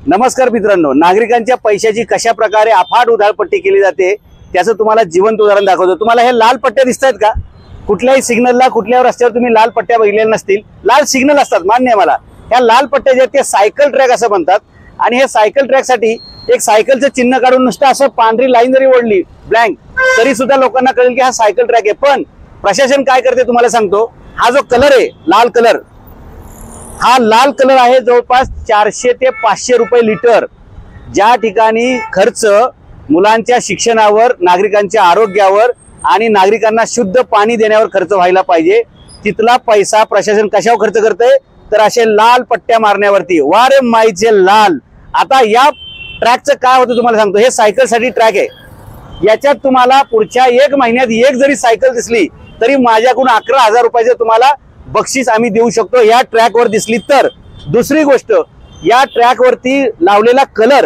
नमस्कार मित्रांनो, नागरिकांच्या पैशाची कशा प्रकारे अफाट उधळपट्टी केली जाते त्याचं तुम्हाला जिवंत उदाहरण दाखवतो। तुम्हाला हे लाल पट्ट्या दिसतायत का? कुठल्याही सिग्नलला कुठल्या रस्त्यावर तुम्ही लाल पट्ट्या बघितलेल्या नसतील। लाल सिग्नल असतात, मान्य आहे मला। ह्या लाल पट्ट्या जे ते सायकल ट्रॅक असं म्हणतात आणि हे सायकल ट्रॅक साठी एक सायकलचं चिन्ह काढून नुसतं असं पांढरी लाईन जरी ओढली ब्लँक तरी सुद्धा लोकांना कळेल की हा सायकल ट्रॅक आहे। पण प्रशासन काय करते तुम्हाला सांगतो। हा जो कलर आहे लाल कलर, हा लाल कलर आहे जवळपास 400 ते 500 रुपये लिटर। ज्या ठिकाणी खर्च मुलांच्या शिक्षणावर, नागरिकांच्या आरोग्यावर आणि नागरिकांना शुद्ध पाणी देण्यावर खर्च व्हायला पाहिजे, तिथला पैसा प्रशासन कशावर खर्च करते तर असे लाल पट्ट्या मारण्यावरती। वारे माईचे लाल। आता या ट्रॅकचं काय होतं तुम्हाला सांगतो। हे सायकल साठी ट्रॅक आहे। याच्यात तुम्हाला पुढच्या 1 महिन्यात एक जरी सायकल दिसली तरी माझ्याकडून 11,000 रुपयाचं तुम्हाला बक्षीस आम्ही देऊ शकतो या ट्रॅक वर दिसली तर। दुसरी गोष्ट, या ट्रॅक वरती लावलेला कलर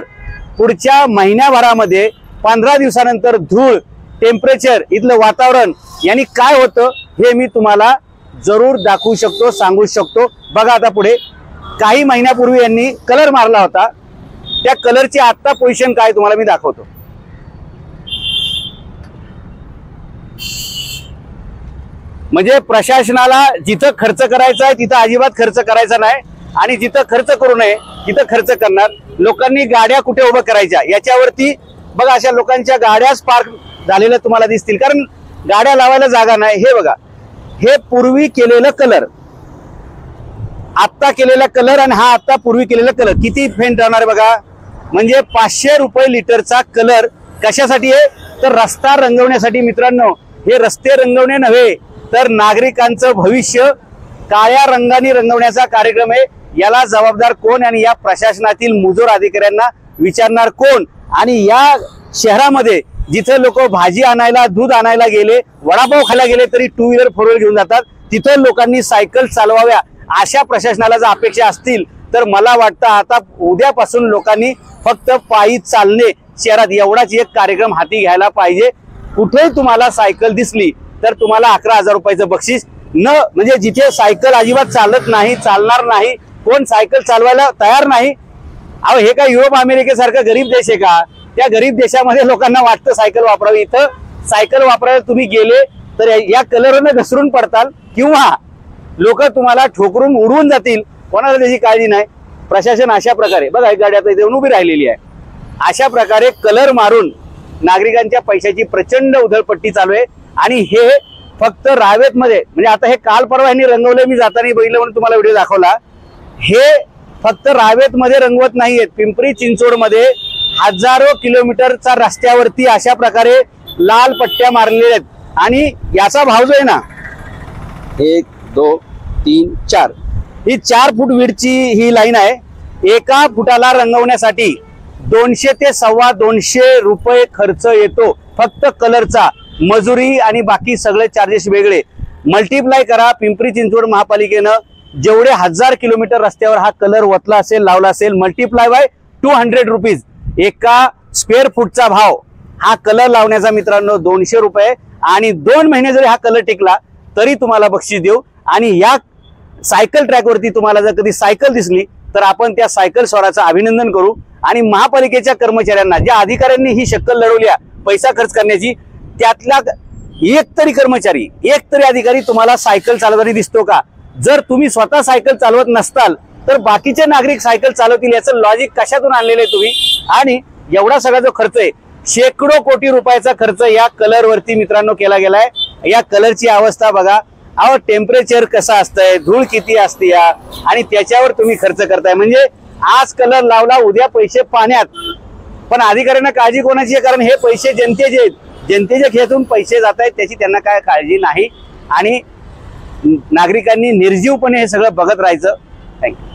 पुढच्या महिन्याभरामध्ये 15 दिवसानंतर धूळ, टेम्परेचर, इथलं वातावरण यांनी काय होतं हे मी तुम्हाला जरूर दाखवू शकतो, सांगू शकतो। बघा आता पुढे काही महिन्यापूर्वी यांनी कलर मारला होता, त्या कलरची आता पोझिशन काय तुम्हाला मी दाखवतो। म्हणजे प्रशासनाला जिथं खर्च करायचा आहे तिथं अजिबात खर्च करायचा नाही आणि जिथं खर्च करू नये तिथं खर्च करणार। लोकांनी गाड्या कुठे उभं करायच्या याच्यावरती बघा, अशा लोकांच्या गाड्याच पार्क झालेल्या तुम्हाला दिसतील, कारण गाड्या लावायला जागा नाही। हे बघा, हे पूर्वी केलेलं कलर, आत्ता केलेला कलर आणि हा आत्ता पूर्वी केलेला कलर किती फेंट राहणार बघा। म्हणजे 500 रुपये लिटरचा कलर कशासाठी आहे तर रस्ता रंगवण्यासाठी। मित्रांनो, हे रस्ते रंगवणे नव्हे तर नागरिकांचं भविष्य काळ्या रंगाने रंगवण्याचा कार्यक्रम आहे। याला जबाबदार कोण आणि या प्रशासनातील मुजोर अधिकाऱ्यांना विचारणार कोण? आणि या शहरामध्ये जिथे लोक भाजी आणायला, दूध आणायला गेले, वडापाव खायला गेले तरी 2 व्हीलर 4 व्हीलर घेऊन जातात, तिथे लोकांनी सायकल चालवाव्या अशा प्रशासनाला जर अपेक्षा असतील तर मला वाटतं आता उद्यापासून लोकांनी फक्त पायी चालणे शहरात एवढाच एक कार्यक्रम हाती घ्यायला पाहिजे। कुठेही तुम्हाला सायकल दिसली तर तुम्हाला 11,000 रुपयाचं बक्षीस। म्हणजे जिथे सायकल अजिबात चालत नाही, चालणार नाही, कोण सायकल चालवायला तयार नाही। अहो, हे काय युरोप अमेरिकेसारखा गरीब देश आहे का? त्या गरीब देशामध्ये लोकांना वाटतं सायकल वापरावी। इथं सायकल वापरायला तुम्ही गेले तर या कलरनं घसरून पडताल किंवा लोक तुम्हाला ठोकरून उडवून जातील, कोणाला त्याची काळजी नाही। प्रशासन अशा प्रकारे बघा, एक गाडी आता इथे उभी राहिलेली आहे, अशा प्रकारे कलर मारून नागरिकांच्या पैशाची प्रचंड उधळपट्टी चालू आहे। आणि हे फक्त रावेत मध्ये, म्हणजे आता हे काल परवा यांनी रंगवलं, मी जाताना बघितलं म्हणून तुम्हाला व्हिडिओ दाखवला। हे फक्त रावेत मध्ये रंगवत नाहीयेत, पिंपरी चिंचवड मध्ये हजारो किलोमीटरचा रस्त्यावरती अशा प्रकारे लाल पट्ट्या मारलेल्या आहेत। आणि याचा भाव जो आहे ना, 1 2 3 4, ही 4 फूट विडची ही लाईन आहे। एका फुटाला रंगवण्यासाठी 200 ते 250 रुपये खर्च येतो फक्त कलरचा। मजुरी आणि बाकी सगळे चार्जेस वेगळे। मल्टिप्लाय करा, पिंपरी चिंचवड महापालिकेनं जेवढे 1000 किलोमीटर रस्त्यावर हा कलर वतला असेल, लावला असेल, मल्टिप्लाय बाय 200 रुपीज। एका स्क्वेअर फूटचा भाव हा कलर लावण्याचा मित्रांनो 200 रुपये। आणि 2 महिने जरी हा कलर टिकला तरी तुम्हाला बक्षीस देऊ। आणि या सायकल ट्रॅक वरती तुम्हाला जर कधी सायकल दिसली तर आपण त्या सायकल स्वाराचं अभिनंदन करू। आणि महापालिकेच्या कर्मचाऱ्यांना, ज्या अधिकाऱ्यांनी ही शक्कल लढवली पैसा खर्च करण्याची, त्यातला एक तरी कर्मचारी, एक तरी अधिकारी तुम्हाला सायकल चालवताना दिसतो का? जर तुम्ही स्वतः सायकल चालवत नसताल तर बाकीचे नागरिक सायकल चालवतील, याचं लॉजिक कशातून आणलेलं आहे तुम्ही? आणि एवढा सगळा जो खर्च आहे, शेकडो कोटी रुपयाचा खर्च या कलर वरती मित्रांनो केला गेलाय। या कलरची अवस्था बघा, अहो टेम्परेचर कसं असतंय, धूळ किती असते या, आणि त्याच्यावर तुम्ही खर्च करताय। म्हणजे आज कलर लावला, उद्या पैसे पाण्यात। पण अधिकाऱ्यांना काळजी कोणाची आहे? कारण हे पैसे जनतेचे आहेत, जनतेच्या खेळातून पैसे जात आहेत, त्याची त्यांना काय काळजी नाही। आणि नागरिकांनी निर्जीवपणे हे सगळं बघत राहायचं। थँक्यू।